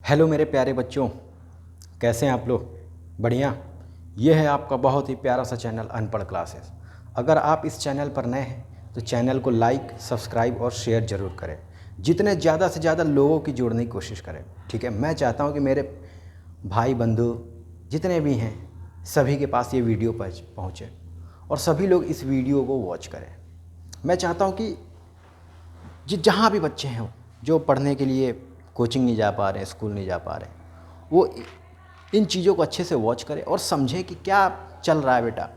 Hello मेरे प्यारे बच्चों, कैसे हैं आप लोग? बढ़िया। ये है आपका बहुत ही प्यारा सा चैनल अनपढ़ क्लासेस। अगर आप इस चैनल पर नए हैं तो चैनल को लाइक, सब्सक्राइब और शेयर ज़रूर करें। जितने ज़्यादा से ज़्यादा लोगों की जोड़ने की कोशिश करें, ठीक है। मैं चाहता हूँ कि मेरे भाई बंधु जितने भी हैं सभी के पास ये वीडियो पहुँचे और सभी लोग इस वीडियो को वॉच करें। मैं चाहता हूँ कि जहाँ भी बच्चे हैं जो पढ़ने के लिए कोचिंग नहीं जा पा रहे हैं, स्कूल नहीं जा पा रहे हैं, वो इन चीज़ों को अच्छे से वॉच करें और समझें कि क्या चल रहा है। बेटा,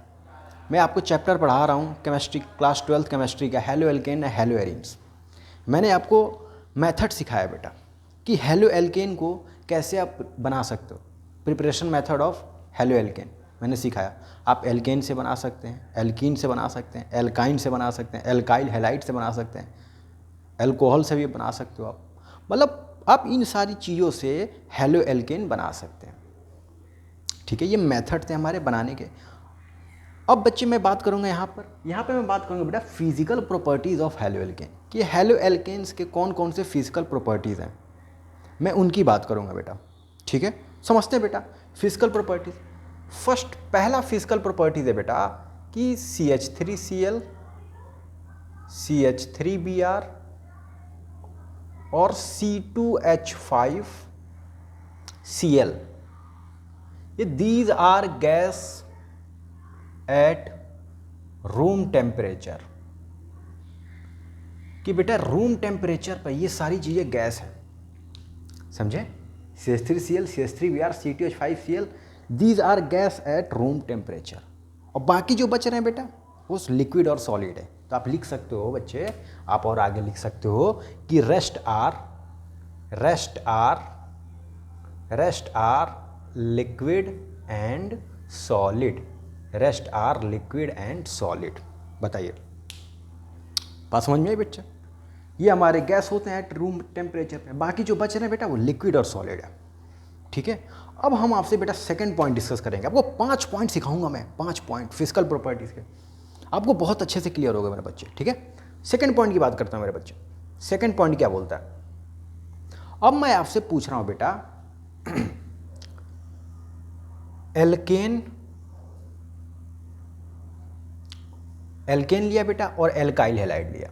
मैं आपको चैप्टर पढ़ा रहा हूँ केमिस्ट्री, क्लास 12 केमिस्ट्री का हेलो एल्केन है हेलो एरीन्स। मैंने आपको मेथड सिखाया बेटा कि हेलो एल्केन को कैसे आप बना सकते हो। Preparation method of halo alkane मैंने सिखाया। आप एल्केन से बना सकते हैं, एल्कीन से बना सकते हैं, एल्काइन से बना सकते हैं, एल्काइल हैलाइड से बना सकते हैं, अल्कोहल से भी बना सकते हो आप। मतलब आप इन सारी चीज़ों से हेलो एल्केन बना सकते हैं, ठीक है। ये मेथड थे हमारे बनाने के। अब बच्चे मैं बात करूंगा यहाँ पे मैं बात करूंगा बेटा physical properties of halo alkane कि हेलो एल्केन्स के कौन कौन से फिजिकल प्रॉपर्टीज़ हैं, मैं उनकी बात करूंगा बेटा, ठीक है। समझते हैं बेटा फिजिकल प्रॉपर्टीज़। फर्स्ट पहला फिजिकल प्रॉपर्टीज़ है बेटा कि CH3Cl, CH3Br और C2H5Cl, ये these are gas at room temperature. कि बेटा रूम टेम्परेचर पर ये सारी चीज़ें गैस है, समझे। CH3Cl, CH3Br, C2H5Cl, these are gas at room temperature. और बाकी जो बच रहे हैं बेटा वो लिक्विड और सॉलिड है। तो आप लिख सकते हो बच्चे, आप और आगे लिख सकते हो कि rest are liquid and solid. Rest are liquid and solid. बताइए, बात समझ में आई बच्चा? ये हमारे गैस होते हैं एट रूम टेम्परेचर पे। बाकी जो बच रहे हैं बेटा वो लिक्विड और सॉलिड है, ठीक है। अब हम आपसे बेटा सेकंड पॉइंट डिस्कस करेंगे। आपको 5 पॉइंट सिखाऊंगा मैं, 5 पॉइंट फिजिकल प्रॉपर्टीज़ के, आपको बहुत अच्छे से क्लियर होगा मेरे बच्चे, ठीक है। सेकंड पॉइंट की बात करता हूँ मेरे बच्चे। सेकंड पॉइंट क्या बोलता है? अब मैं आपसे पूछ रहा हूँ बेटा एल्केन लिया बेटा और एल्काइल हैलाइड लिया।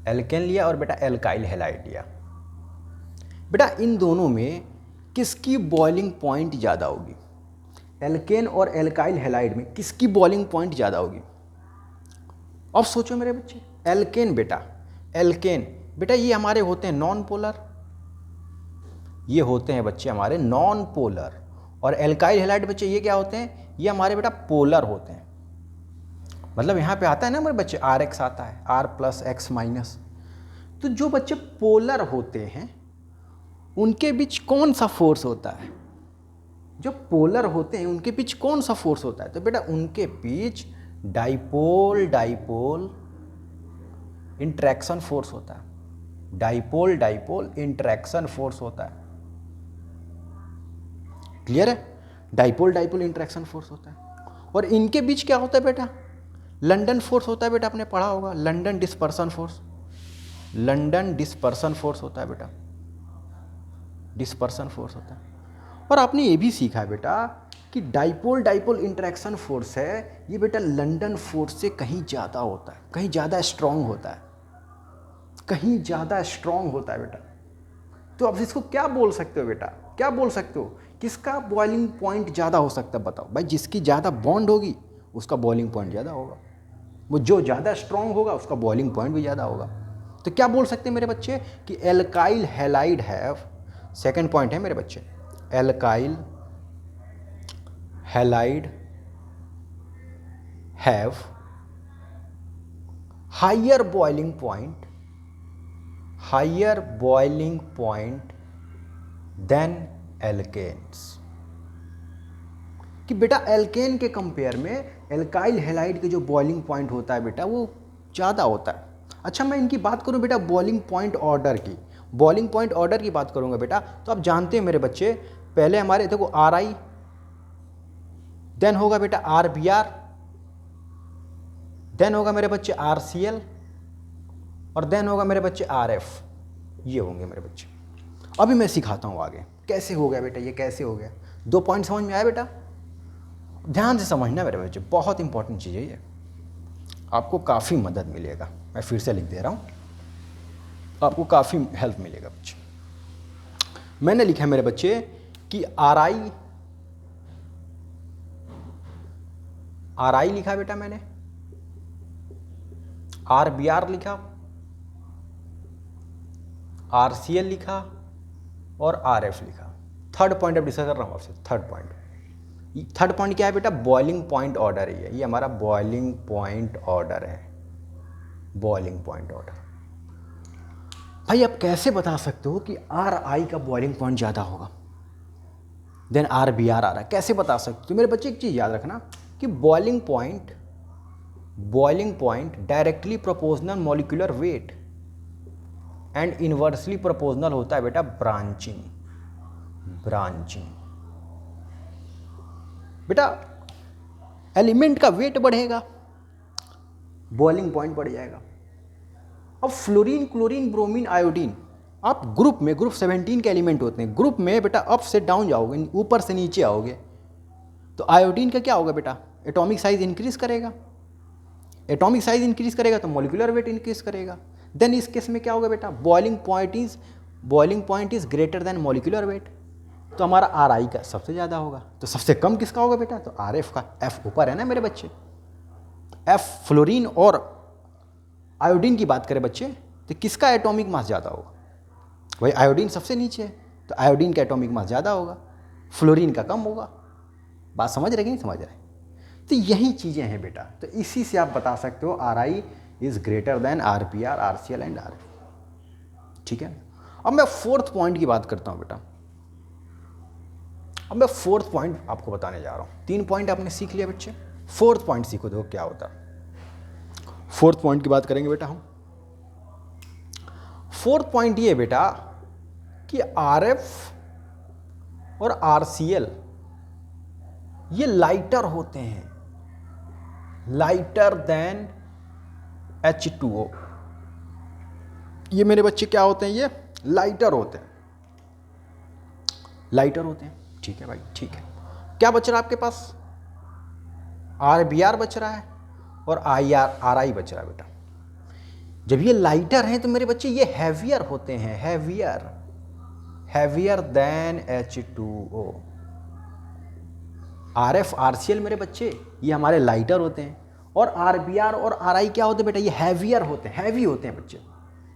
एल्केन लिया और बेटा एल्काइल हैलाइड लिया। बेटा इन दोनों में किसकी बॉइलिंग पॉइंट ज़्यादा होगी? एल्केन और एल्काइल हैलाइड में किसकी बॉइलिंग पॉइंट ज़्यादा होगी? अब सोचो मेरे बच्चे। एल्केन बेटा ये हमारे होते हैं नॉन पोलर, ये होते हैं बच्चे हमारे नॉन पोलर। और एल्काइल हैलाइड बच्चे ये क्या होते हैं? ये हमारे बेटा पोलर होते हैं। मतलब यहाँ पे आता है ना हमारे बच्चे RX आता है, R+X-। तो जो बच्चे पोलर होते हैं उनके बीच कौन सा फोर्स होता है? जो पोलर होते हैं उनके बीच कौन सा फोर्स होता है? तो बेटा उनके बीच डाइपोल इंट्रैक्शन फोर्स होता है। डाइपोल इंट्रैक्शन फोर्स होता है। क्लियर है? डाइपोल इंट्रैक्शन फोर्स होता है। और इनके बीच क्या होता है बेटा? लंडन फोर्स होता है बेटा, आपने पढ़ा होगा लंडन डिस्पर्सन फोर्स होता है बेटा, डिस्पर्सन फोर्स होता है। और आपने ये भी सीखा है बेटा कि डाइपोल इंटरेक्शन फोर्स है, ये बेटा लंडन फोर्स से कहीं ज़्यादा होता है, कहीं ज़्यादा स्ट्रांग होता है बेटा। तो अब इसको क्या बोल सकते हो बेटा? क्या बोल सकते हो? किसका बॉइलिंग पॉइंट ज़्यादा हो सकता है? बताओ भाई। जिसकी ज़्यादा बॉन्ड होगी उसका बॉइलिंग पॉइंट ज़्यादा होगा, वो जो ज़्यादा स्ट्रांग होगा उसका बॉइलिंग पॉइंट भी ज़्यादा होगा। तो क्या बोल सकते हैं मेरे बच्चे कि alkyl halide have, second point है मेरे बच्चे, alkyl halide have higher boiling point than alkanes. कि बेटा एल्केन के कंपेयर में एल्काइल हैलाइड के जो बॉइलिंग पॉइंट होता है बेटा वो ज़्यादा होता है। अच्छा, मैं इनकी बात करूं बेटा बॉइलिंग पॉइंट ऑर्डर की बात करूंगा बेटा। तो आप जानते हैं मेरे बच्चे, पहले हमारे देखो RI, देन होगा बेटा RBr, देन होगा मेरे बच्चे RCl और देन होगा मेरे बच्चे RF। ये होंगे मेरे बच्चे। अभी मैं सिखाता हूँ आगे कैसे हो गया बेटा, ये कैसे हो गया। 2 पॉइंट समझ में आया बेटा? ध्यान से समझना मेरे बच्चे, बहुत इंपॉर्टेंट चीज़ है ये, आपको काफ़ी मदद मिलेगा। मैं फिर से लिख दे रहा हूँ, आपको काफ़ी हेल्प मिलेगा बच्चे। मैंने लिखा है मेरे बच्चे कि आर आई लिखा बेटा मैंने, RBR लिखा, RCL लिखा और RF लिखा। थर्ड पॉइंट अब डिस्कस कर रहा हूँ आपसे। थर्ड पॉइंट क्या है बेटा? बॉइलिंग पॉइंट ऑर्डर है ये हमारा बॉइलिंग पॉइंट ऑर्डर है, बॉइलिंग पॉइंट ऑर्डर। भाई आप कैसे बता सकते हो कि RI का बॉइलिंग पॉइंट ज़्यादा होगा देन RBR आ रहा है? कैसे बता सकते हो? तो मेरे बच्चे एक चीज़ याद रखना कि boiling point directly proportional molecular weight and inversely proportional होता है बेटा ब्रांचिंग। बेटा एलिमेंट का वेट बढ़ेगा, बॉइलिंग पॉइंट बढ़ जाएगा। अब फ्लोरीन, क्लोरीन, ब्रोमीन, आयोडीन, आप ग्रुप 17 के एलिमेंट होते हैं। ग्रुप में बेटा अप से डाउन जाओगे, ऊपर से नीचे आओगे, तो आयोडीन का क्या होगा बेटा? एटॉमिक साइज इंक्रीज करेगा। एटॉमिक साइज इंक्रीज करेगा तो मॉलिक्यूलर वेट इंक्रीज करेगा। देन इस केस में क्या होगा बेटा? Boiling point is greater than molecular weight, तो हमारा RI का सबसे ज़्यादा होगा। तो सबसे कम किसका होगा बेटा? तो RF का। F ऊपर है ना मेरे बच्चे। F फ्लोरीन और आयोडीन की बात करें बच्चे तो किसका एटॉमिक मास ज़्यादा होगा? वही आयोडीन सबसे नीचे है, तो आयोडीन का एटॉमिक मास ज़्यादा होगा, फ्लोरीन का कम होगा। बात समझ रहे कि नहीं समझ रहे? तो यही चीज़ें हैं बेटा। तो इसी से आप बता सकते हो RI is greater than RBR, RCL and RF। ठीक है। अब मैं फोर्थ पॉइंट की बात करता हूँ बेटा। अब मैं फोर्थ पॉइंट आपको बताने जा रहा हूँ। 3 पॉइंट आपने सीख लिया बच्चे, फोर्थ पॉइंट सीखो, देखो क्या होता है। फोर्थ पॉइंट की बात करेंगे बेटा हम। फोर्थ पॉइंट ये बेटा कि RF और RCL ये लाइटर होते हैं, लाइटर देन H2O। ये मेरे बच्चे क्या होते हैं? ये लाइटर होते हैं, लाइटर होते हैं। ठीक है भाई, ठीक है। क्या बच रहा है आपके पास? RBR बच रहा है और RI बच रहा है बेटा। जब ये लाइटर हैं तो मेरे बच्चे ये हैवियर होते हैं, heavier than H2O। RF RCL मेरे बच्चे ये हमारे लाइटर होते हैं, और RBR और RI क्या होते हैं बेटा? ये हैवियर होते हैं, हैवी होते हैं बच्चे।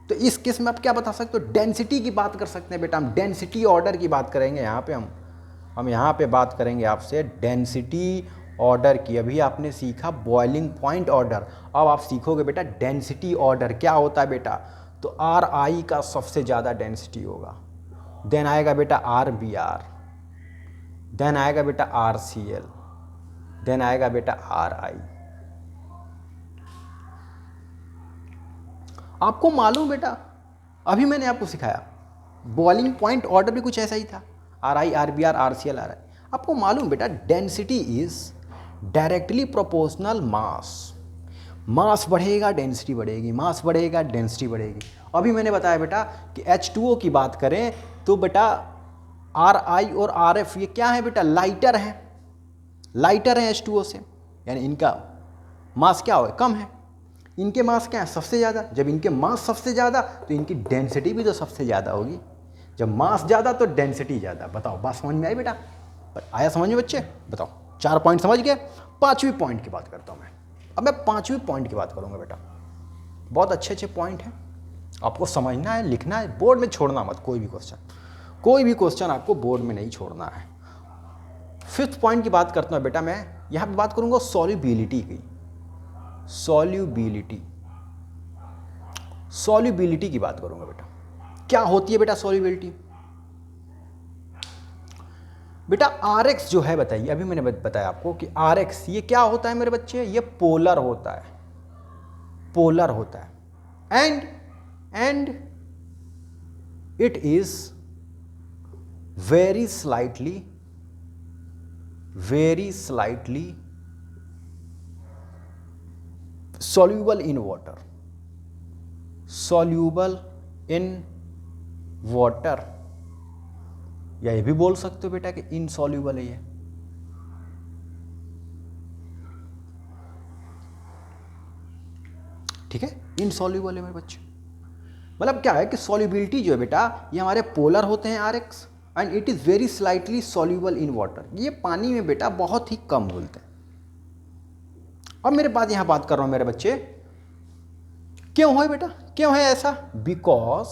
तो इस केस में आप क्या बता सकते हो? डेंसिटी की बात कर सकते हैं बेटा हम, डेंसिटी ऑर्डर की बात करेंगे यहाँ पे हम यहाँ पे बात करेंगे आपसे डेंसिटी ऑर्डर की। अभी आपने सीखा बॉइलिंग पॉइंट ऑर्डर, अब आप सीखोगे बेटा डेंसिटी ऑर्डर क्या होता है बेटा। तो RI का सबसे ज़्यादा डेंसिटी होगा, देन आएगा बेटा RBR, देन आएगा बेटा RCL, देन आएगा बेटा RI। आपको मालूम बेटा, अभी मैंने आपको सिखाया बॉइलिंग पॉइंट ऑर्डर भी कुछ ऐसा ही था, RI, RBR, RCL, RI। आपको मालूम बेटा डेंसिटी इज डायरेक्टली प्रोपोर्शनल मास बढ़ेगा डेंसिटी बढ़ेगी, मास बढ़ेगा डेंसिटी बढ़ेगी। अभी मैंने बताया बेटा कि H2O की बात करें तो बेटा RI और RF ये क्या है बेटा? लाइटर है, लाइटर है H2O से, यानी इनका मास क्या हो? कम है। इनके मास क्या है? सबसे ज़्यादा। जब इनके मास सबसे ज़्यादा तो इनकी डेंसिटी भी तो सबसे ज़्यादा होगी। जब मास ज़्यादा तो डेंसिटी ज़्यादा। बताओ बात समझ में आई बेटा? आया समझ में बच्चे? बताओ 4 पॉइंट समझ गए। 5वीं पॉइंट की बात करता हूँ मैं। अब मैं 5वीं पॉइंट की बात करूँगा बेटा। बहुत अच्छे अच्छे पॉइंट हैं, आपको समझना है, लिखना है, बोर्ड में छोड़ना मत कोई भी क्वेश्चन आपको बोर्ड में नहीं छोड़ना है। 5th पॉइंट की बात करता हूँ बेटा मैं। यहाँ पे बात करूँगा सॉल्युबिलिटी की। सॉल्युबिलिटी की बात करूंगा बेटा। क्या होती है बेटा सॉल्युबिलिटी? बेटा RX जो है बताइए, अभी मैंने बताया आपको कि RX ये क्या होता है मेरे बच्चे? ये पोलर होता है, and it is very slightly soluble in water या ये भी बोल सकते हो बेटा कि इनसॉल्यूबल है ये। ठीक है, इनसॉल्यूबल है मेरे बच्चे। मतलब क्या है कि सॉल्युबिलिटी जो है बेटा, ये हमारे पोलर होते हैं RX and it is very slightly soluble in water. ये पानी में बेटा बहुत ही कम घुलते हैं। अब मेरे पास यहाँ बात कर रहा हूँ मेरे बच्चे, क्यों है बेटा, क्यों है ऐसा? Because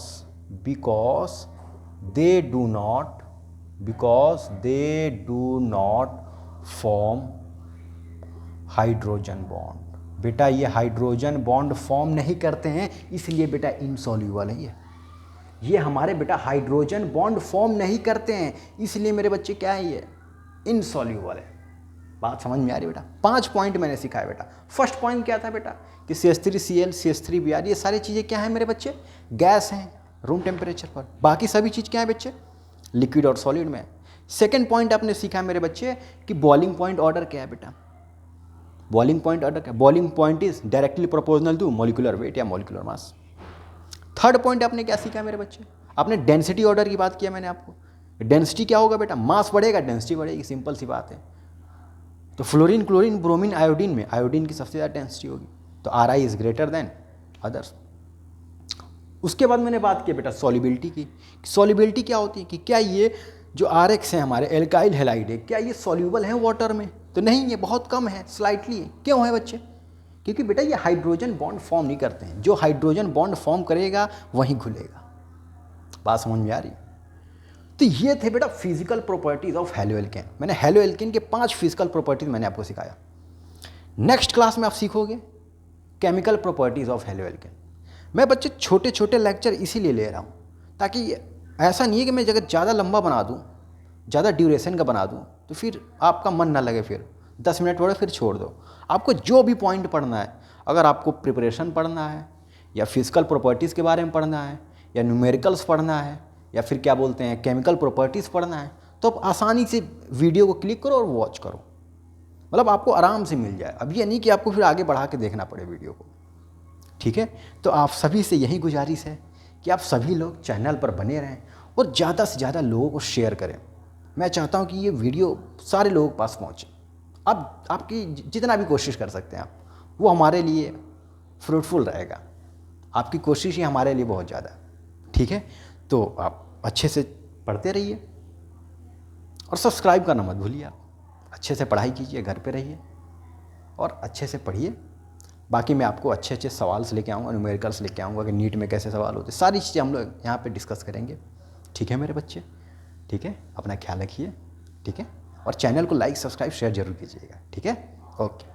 they do not form hydrogen bond. बेटा ये हाइड्रोजन बॉन्ड फॉर्म नहीं करते हैं, इसलिए बेटा इनसॉल्यूबल है ये हमारे बेटा हाइड्रोजन बॉन्ड फॉर्म नहीं करते हैं, इसलिए मेरे बच्चे क्या है, ये इनसॉल्यूबल है। बात समझ में आ रही बेटा? 5 पॉइंट मैंने सिखाया बेटा। फर्स्ट पॉइंट क्या था बेटा कि CH3Cl CH3Br ये सारी चीज़ें क्या हैं मेरे बच्चे, गैस हैं रूम टेम्परेचर पर। बाकी सभी चीज़ क्या है बच्चे, लिक्विड और सॉलिड में। सेकेंड पॉइंट आपने सीखा मेरे बच्चे कि बॉइलिंग पॉइंट ऑर्डर क्या है बेटा। बॉइलिंग पॉइंट ऑर्डर क्या, boiling point is directly proportional to molecular weight या मॉलिक्यूलर मास। थर्ड पॉइंट आपने क्या सीखा मेरे बच्चे, आपने डेंसिटी ऑर्डर की बात किया मैंने आपको। डेंसिटी क्या होगा बेटा, मास बढ़ेगा डेंसिटी बढ़ेगी, सिंपल सी बात है। तो फ्लोरीन, क्लोरीन, ब्रोमीन, आयोडीन में आयोडीन की सबसे ज़्यादा डेंसिटी होगी, तो Ri is greater than others. उसके बाद मैंने बात की बेटा सॉल्युबिलिटी की। सॉल्युबिलिटी क्या होती है कि क्या ये जो RX है हमारे एल्काइल हैलाइड है, क्या ये सॉल्यूबल है वाटर में? तो नहीं, ये बहुत कम है, स्लाइटली है। क्यों है बच्चे? क्योंकि बेटा ये हाइड्रोजन बॉन्ड फॉर्म नहीं करते हैं, जो हाइड्रोजन बॉन्ड फॉर्म करेगा वहीं घुलेगा। बात समझ में आ रही? तो ये थे बेटा फिजिकल प्रॉपर्टीज ऑफ हेलोएल्केन। मैंने हेलोएल्केन के 5 फिजिकल प्रॉपर्टीज मैंने आपको सिखाया। नेक्स्ट क्लास में आप सीखोगे केमिकल प्रॉपर्टीज ऑफ हेलोएल्केन। मैं बच्चे छोटे छोटे लेक्चर इसीलिए ले रहा हूँ ताकि ऐसा नहीं है कि मैं जगह ज़्यादा लंबा बना दूँ, ज़्यादा ड्यूरेशन का बना दूँ तो फिर आपका मन ना लगे, फिर 10 मिनट पढ़ो फिर छोड़ दो। आपको जो भी पॉइंट पढ़ना है, अगर आपको प्रिपरेशन पढ़ना है या फिजिकल प्रॉपर्टीज़ के बारे में पढ़ना है या न्यूमेरिकल्स पढ़ना है या फिर क्या बोलते हैं केमिकल प्रॉपर्टीज़ पढ़ना है, तो आप आसानी से वीडियो को क्लिक करो और वॉच करो। मतलब आपको आराम से मिल जाए। अब ये नहीं कि आपको फिर आगे बढ़ा के देखना पड़े वीडियो को। ठीक है, तो आप सभी से यही गुजारिश है कि आप सभी लोग चैनल पर बने रहें और ज़्यादा से ज़्यादा लोगों को शेयर करें। मैं चाहता हूँ कि ये वीडियो सारे लोगों के पास पहुँचे। अब आपकी जितना भी कोशिश कर सकते हैं आप, वो हमारे लिए फ्रूटफुल रहेगा। आपकी कोशिश ही हमारे लिए बहुत ज़्यादा। ठीक है, तो आप अच्छे से पढ़ते रहिए और सब्सक्राइब करना मत भूलिए। आप अच्छे से पढ़ाई कीजिए, घर पे रहिए और अच्छे से पढ़िए। बाकी मैं आपको अच्छे अच्छे सवाल से लेके आऊँगा, न्यूमेरिकल्स लेके आऊँगा कि नीट में कैसे सवाल होते, सारी चीज़ें हम लोग यहाँ पे डिस्कस करेंगे। ठीक है मेरे बच्चे? ठीक है, अपना ख्याल रखिए। ठीक है, और चैनल को लाइक, सब्सक्राइब, शेयर जरूर कीजिएगा। ठीक है, ओके।